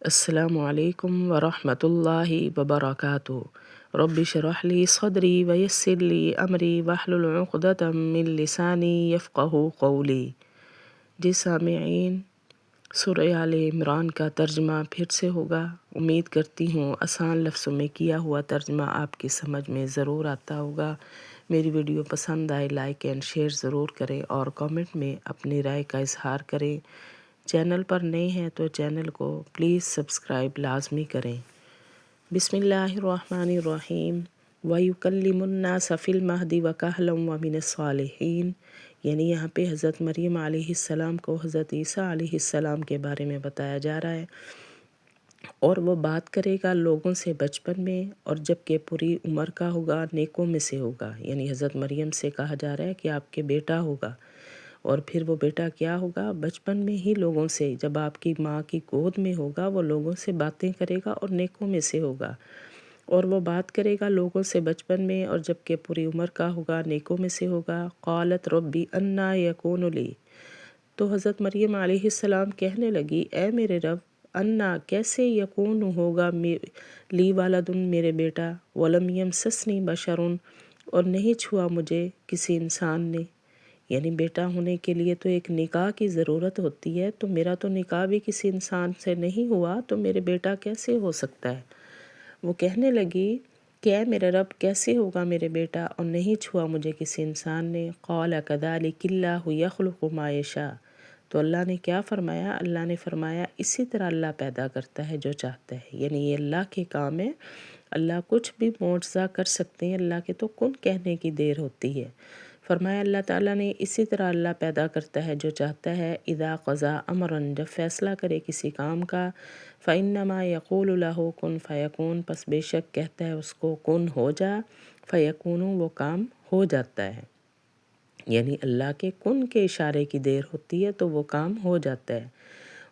السلام علیکم ورحمۃ اللہ وبرکاتہ۔ رب اشرح لی صدری ویسر لی امری واحلل عقدۃ من لسانی یفقہوا قولی۔ جی سامعین، سورہ آل عمران کا ترجمہ پھر سے ہوگا۔ امید کرتی ہوں آسان لفظوں میں کیا ہوا ترجمہ آپ کی سمجھ میں ضرور آتا ہوگا۔ میری ویڈیو پسند آئے لائک اینڈ شیئر ضرور کریں اور کامنٹ میں اپنی رائے کا اظہار کریں۔ چینل پر نئے ہیں تو چینل کو پلیز سبسکرائب لازمی کریں۔ بسم اللہ الرحمن الرحیم۔ وَيُكَلِّمُ النَّاسَ فِي الْمَهْدِ وَكَهْلًا وَمِنَ الصَّالِحِينَ، یعنی یہاں پہ حضرت مریم علیہ السلام کو حضرت عیسیٰ علیہ السلام کے بارے میں بتایا جا رہا ہے، اور وہ بات کرے گا لوگوں سے بچپن میں، اور جب کہ پوری عمر کا ہوگا نیکوں میں سے ہوگا۔ یعنی حضرت مریم سے کہا جا رہا ہے کہ آپ کے بیٹا ہوگا، اور پھر وہ بیٹا کیا ہوگا؟ بچپن میں ہی لوگوں سے، جب آپ کی ماں کی گود میں ہوگا وہ لوگوں سے باتیں کرے گا اور نیکوں میں سے ہوگا، اور وہ بات کرے گا لوگوں سے بچپن میں، اور جب کہ پوری عمر کا ہوگا نیکوں میں سے ہوگا۔ قالت ربی انا یکون لی، تو حضرت مریم علیہ السلام کہنے لگی اے میرے رب، انا کیسے یکون ہوگا لی والدن میرے بیٹا، ولم یمسسنی بشر، اور نہیں چھوا مجھے کسی انسان نے۔ یعنی بیٹا ہونے کے لیے تو ایک نکاح کی ضرورت ہوتی ہے، تو میرا تو نکاح بھی کسی انسان سے نہیں ہوا، تو میرے بیٹا کیسے ہو سکتا ہے؟ وہ کہنے لگی کہ اے میرے رب، کیسے ہوگا میرے بیٹا اور نہیں چھوا مجھے کسی انسان نے۔ قال کذلک اللہ یخلق ما یشاء، تو اللہ نے کیا فرمایا؟ اللہ نے فرمایا اسی طرح اللہ پیدا کرتا ہے جو چاہتا ہے۔ یعنی یہ اللہ کے کام ہے، اللہ کچھ بھی معجزہ کر سکتے ہیں، اللہ کے تو کن کہنے کی دیر ہوتی ہے۔ فرمایا اللہ تعالیٰ نے اسی طرح اللہ پیدا کرتا ہے جو چاہتا ہے۔ اذا قضا امرا، جب فیصلہ کرے کسی کام کا، فانما یقول له کن فیکون، پس بے شک کہتا ہے اس کو کن ہو جا، فیکون، وہ کام ہو جاتا ہے۔ یعنی اللہ کے کن کے اشارے کی دیر ہوتی ہے تو وہ کام ہو جاتا ہے۔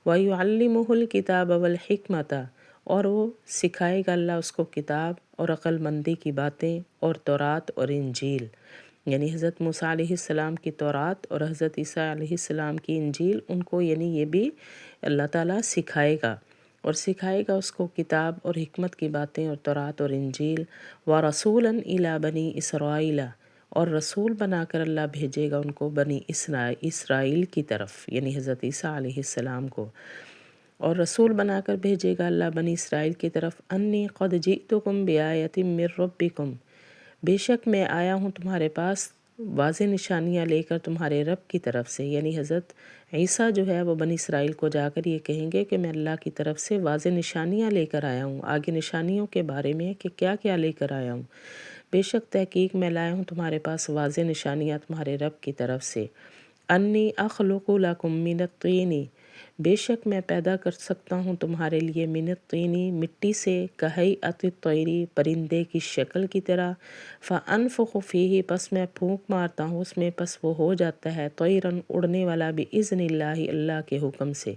وَيُعَلِّمُهُ الْكِتَابَ وَالْحِكْمَةَ، اور وہ سکھائے گا اللہ اس کو کتاب اور عقل مندی کی باتیں اور تورات اور انجیل۔ یعنی حضرت موسیٰ علیہ السلام کی تورات اور حضرت عیسیٰ علیہ السلام کی انجیل، ان کو یعنی یہ بھی اللہ تعالیٰ سکھائے گا، اور سکھائے گا اس کو کتاب اور حکمت کی باتیں اور تورات اور انجیل۔ وَرَسُولًا إِلَىٰ بَنِي إِسْرَائِيلَ، اور رسول بنا کر اللہ بھیجے گا ان کو بنی اسرائیل کی طرف، یعنی حضرت عیسیٰ علیہ السلام کو، اور رسول بنا کر بھیجے گا اللہ بنی اسرائیل کی طرف۔ انی قد جئتکم بآیۃ من ربکم، بے شک میں آیا ہوں تمہارے پاس واضح نشانیاں لے کر تمہارے رب کی طرف سے۔ یعنی حضرت عیسیٰ جو ہے وہ بنی اسرائیل کو جا کر یہ کہیں گے کہ میں اللہ کی طرف سے واضح نشانیاں لے کر آیا ہوں۔ آگے نشانیوں کے بارے میں کہ کیا کیا لے کر آیا ہوں، بے شک تحقیق میں لایا ہوں تمہارے پاس واضح نشانیاں تمہارے رب کی طرف سے۔ انی اخلق لکم من الطین، بے شک میں پیدا کر سکتا ہوں تمہارے لیے من الطین، مٹی سے، کہیئۃ الطیر، پرندے کی شکل کی طرح، فانفخ فیہ، پس میں پھونک مارتا ہوں اس میں، پس وہ ہو جاتا ہے طیراً، اڑنے والا، باذن اللہ، اللہ کے حکم سے۔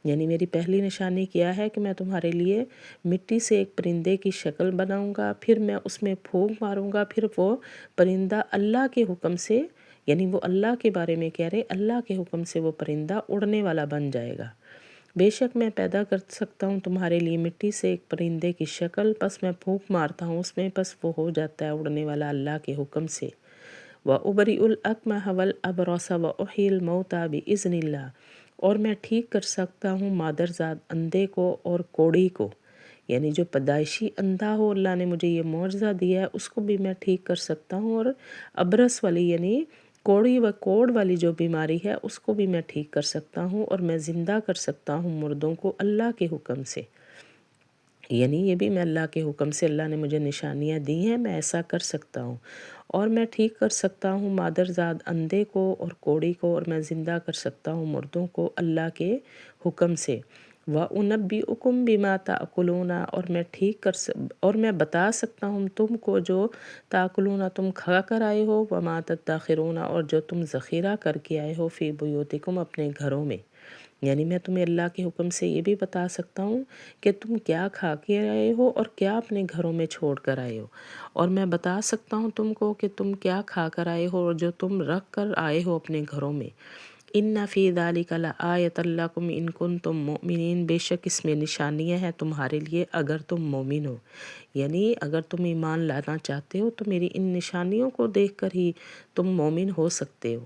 یعنی میری پہلی نشانی کیا ہے کہ میں تمہارے لیے مٹی سے ایک پرندے کی شکل بناؤں گا، پھر میں اس میں پھونک ماروں گا، پھر وہ پرندہ اللہ کے حکم سے، یعنی وہ اللہ کے بارے میں کہہ رہے، اللہ کے حکم سے وہ پرندہ اڑنے والا بن جائے گا۔ بے شک میں پیدا کر سکتا ہوں تمہارے لیے مٹی سے ایک پرندے کی شکل، پس میں پھونک مارتا ہوں اس میں، پس وہ ہو جاتا ہے اڑنے والا اللہ کے حکم سے۔ وَأُبْرِئُ الْأَكْمَحَ وَالْأَبْرَصَ وَأُحْيِي الْمَوْتَىٰ بِإِذْنِ اللَّهِ، اور میں ٹھیک کر سکتا ہوں مادرزاد اندھے کو اور کوڑی کو، یعنی جو پیدائشی اندھا ہو، اللہ نے مجھے یہ معجزہ دیا ہے، اس کو بھی میں ٹھیک کر سکتا ہوں، اور ابرس والی یعنی کوڑی و کوڑ والی جو بیماری ہے اس کو بھی میں ٹھیک کر سکتا ہوں، اور میں زندہ کر سکتا ہوں مردوں کو اللہ کے حکم سے۔ یعنی یہ بھی میں اللہ کے حکم سے، اللہ نے مجھے نشانیاں دی ہیں، میں ایسا کر سکتا ہوں، اور میں ٹھیک کر سکتا ہوں مادرزاد اندھے کو اور کوڑی کو، اور میں زندہ کر سکتا ہوں مردوں کو اللہ کے حکم سے۔ وَأُنَبِّئُكُم بِمَا تَأْكُلُونَ، اور میں بتا سکتا ہوں تم کو جو تاکلون تم کھا کر آئے ہو، وَمَا تَدَّخِرُونَ، اور جو تم ذخیرہ کر کے آئے ہو، فی بیوتکم، اپنے گھروں میں۔ یعنی میں تمہیں اللہ کے حکم سے یہ بھی بتا سکتا ہوں کہ تم کیا کھا کے آئے ہو اور کیا اپنے گھروں میں چھوڑ کر آئے ہو، اور میں بتا سکتا ہوں تم کو کہ تم کیا کھا کر آئے ہو اور جو تم رکھ کر آئے ہو اپنے گھروں میں۔ ان فی ذالک لآیۃ لکم ان کنتم مؤمنین، بے شک اس میں نشانیاں ہیں تمہارے لیے اگر تم مومن ہو، یعنی اگر تم ایمان لانا چاہتے ہو تو میری ان نشانیوں کو دیکھ کر ہی تم مومن ہو سکتے ہو،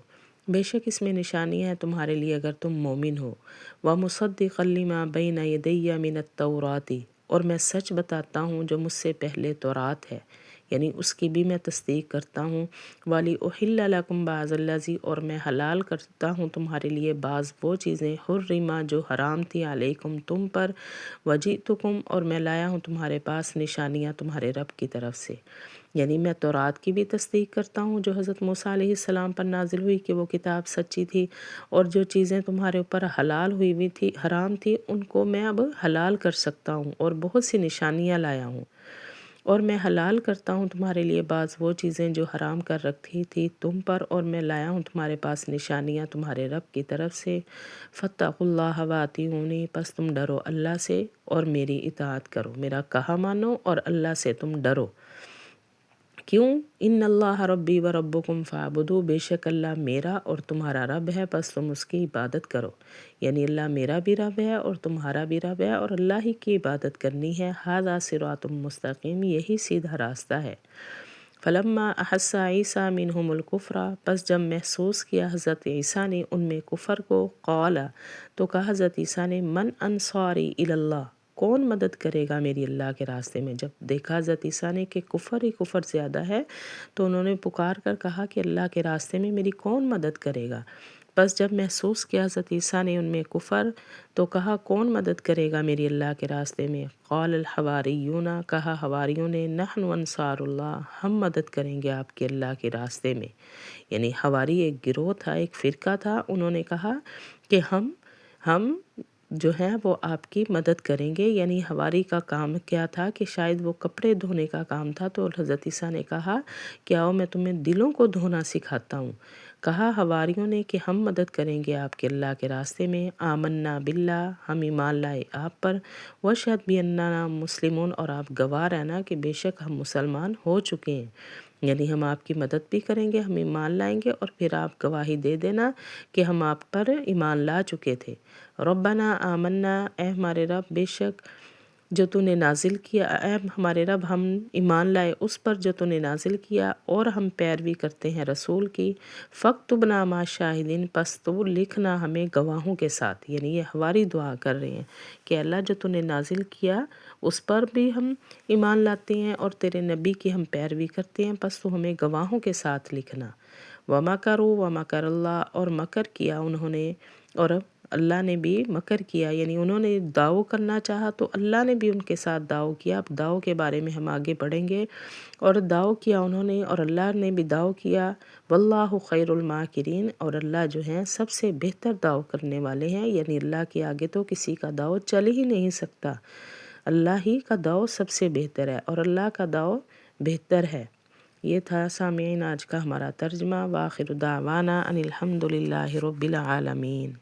بے شک اس میں نشانیاں ہیں تمہارے لیے اگر تم مومن ہو۔ وَمُصَدِّقًا لِمَا بَيْنَ يَدَيَّ مِنَ التَّوْرَاةِ، اور میں سچ بتاتا ہوں جو مجھ سے پہلے تورات ہے، یعنی اس کی بھی میں تصدیق کرتا ہوں۔ وَلِأُحِلَّ لَكُمْ بَعْضَ الَّذِي، اور میں حلال کرتا ہوں تمہارے لیے بعض وہ چیزیں حُرِّمَ جو حرام تھی علیکم تم پر، وَجِئْتُكُمْ، اور میں لایا ہوں تمہارے پاس نشانیاں تمہارے رب کی طرف سے، یعنی میں تورات کی بھی تصدیق کرتا ہوں جو حضرت موسیٰ علیہ السلام پر نازل ہوئی کہ وہ کتاب سچی تھی، اور جو چیزیں تمہارے اوپر حلال ہوئی ہوئی تھی حرام تھی ان کو میں اب حلال کر سکتا ہوں، اور بہت سی نشانیاں لایا ہوں۔ اور میں حلال کرتا ہوں تمہارے لیے بعض وہ چیزیں جو حرام کر رکھی تھی تم پر، اور میں لایا ہوں تمہارے پاس نشانیاں تمہارے رب کی طرف سے۔ فاتقوا اللہ وَاطِیعُونِ، پس تم ڈرو اللہ سے اور میری اطاعت کرو، میرا کہا مانو اور اللہ سے تم ڈرو۔ کیوں؟ ان اللہ ربی و ربکم فاعبدوا، بے شک اللہ میرا اور تمہارا رب ہے پس تم اس کی عبادت کرو، یعنی اللہ میرا بھی رب ہے اور تمہارا بھی رب ہے اور اللہ ہی کی عبادت کرنی ہے۔ ھذا صراط مستقیم، یہی سیدھا راستہ ہے۔ فلما احس عیسیٰ منہم الکفر، پس جب محسوس کیا حضرت عیسیٰ نے ان میں کفر کو، قال، تو کہا حضرت عیسیٰ نے، من انصاری الی اللہ، کون مدد کرے گا میری اللہ کے راستے میں؟ جب دیکھا حضرت عیسیٰ نے کہ کفر ہی کفر زیادہ ہے تو انہوں نے پکار کر کہا کہ اللہ کے راستے میں میری کون مدد کرے گا؟ بس جب محسوس کیا حضرت عیسیٰ نے ان میں کفر تو کہا کون مدد کرے گا میری اللہ کے راستے میں؟ قال الحواریون، کہا حواریوں نے، نحن انصار اللہ، ہم مدد کریں گے آپ کے اللہ کے راستے میں، یعنی حواری ایک گروہ تھا، ایک فرقہ تھا، انہوں نے کہا کہ ہم جو ہیں وہ آپ کی مدد کریں گے، یعنی حواری کا کام کیا تھا کہ شاید وہ کپڑے دھونے کا کام تھا، تو حضرت عیسیٰ نے کہا کہ آؤ میں تمہیں دلوں کو دھونا سکھاتا ہوں۔ کہا حواریوں نے کہ ہم مدد کریں گے آپ کے اللہ کے راستے میں، آمنا باللہ، ہم ایمان لائے آپ پر، واشہد باننا مسلمون، اور آپ گواہ رہنا کہ بے شک ہم مسلمان ہو چکے ہیں، یعنی ہم آپ کی مدد بھی کریں گے، ہم ایمان لائیں گے اور پھر آپ گواہی دے دینا کہ ہم آپ پر ایمان لا چکے تھے۔ ربنا آمنا، اے ہمارے رب بے شک جو تو نے نازل کیا، اے ہمارے رب ہم ایمان لائے اس پر جو تو نے نازل کیا اور ہم پیروی کرتے ہیں رسول کی، فاکتبنا مع الشاہدین، پس تو لکھنا ہمیں گواہوں کے ساتھ، یعنی یہ ہماری دعا کر رہے ہیں کہ اللہ جو تو نے نازل کیا اس پر بھی ہم ایمان لاتے ہیں اور تیرے نبی کی ہم پیروی کرتے ہیں، پس تو ہمیں گواہوں کے ساتھ لکھنا۔ وَمَكَرُوا وَمَكَرَ اللَّهُ، اور مکر کیا انہوں نے اور اللہ نے بھی مکر کیا، یعنی انہوں نے دعو کرنا چاہا تو اللہ نے بھی ان کے ساتھ دعو کیا۔ اب دعو کے بارے میں ہم آگے بڑھیں گے، اور دعو کیا انہوں نے اور اللہ نے بھی دعو کیا۔ واللہ خیر الماکرین، اور اللہ جو ہیں سب سے بہتر دعو کرنے والے ہیں، یعنی اللہ کے آگے تو کسی کا دعو چل ہی نہیں سکتا، اللہ ہی کا دعو سب سے بہتر ہے اور اللہ کا دعو بہتر ہے۔ یہ تھا سامعین آج کا ہمارا ترجمہ۔ وآخر دعوانا ان الحمد للہ رب العالمین۔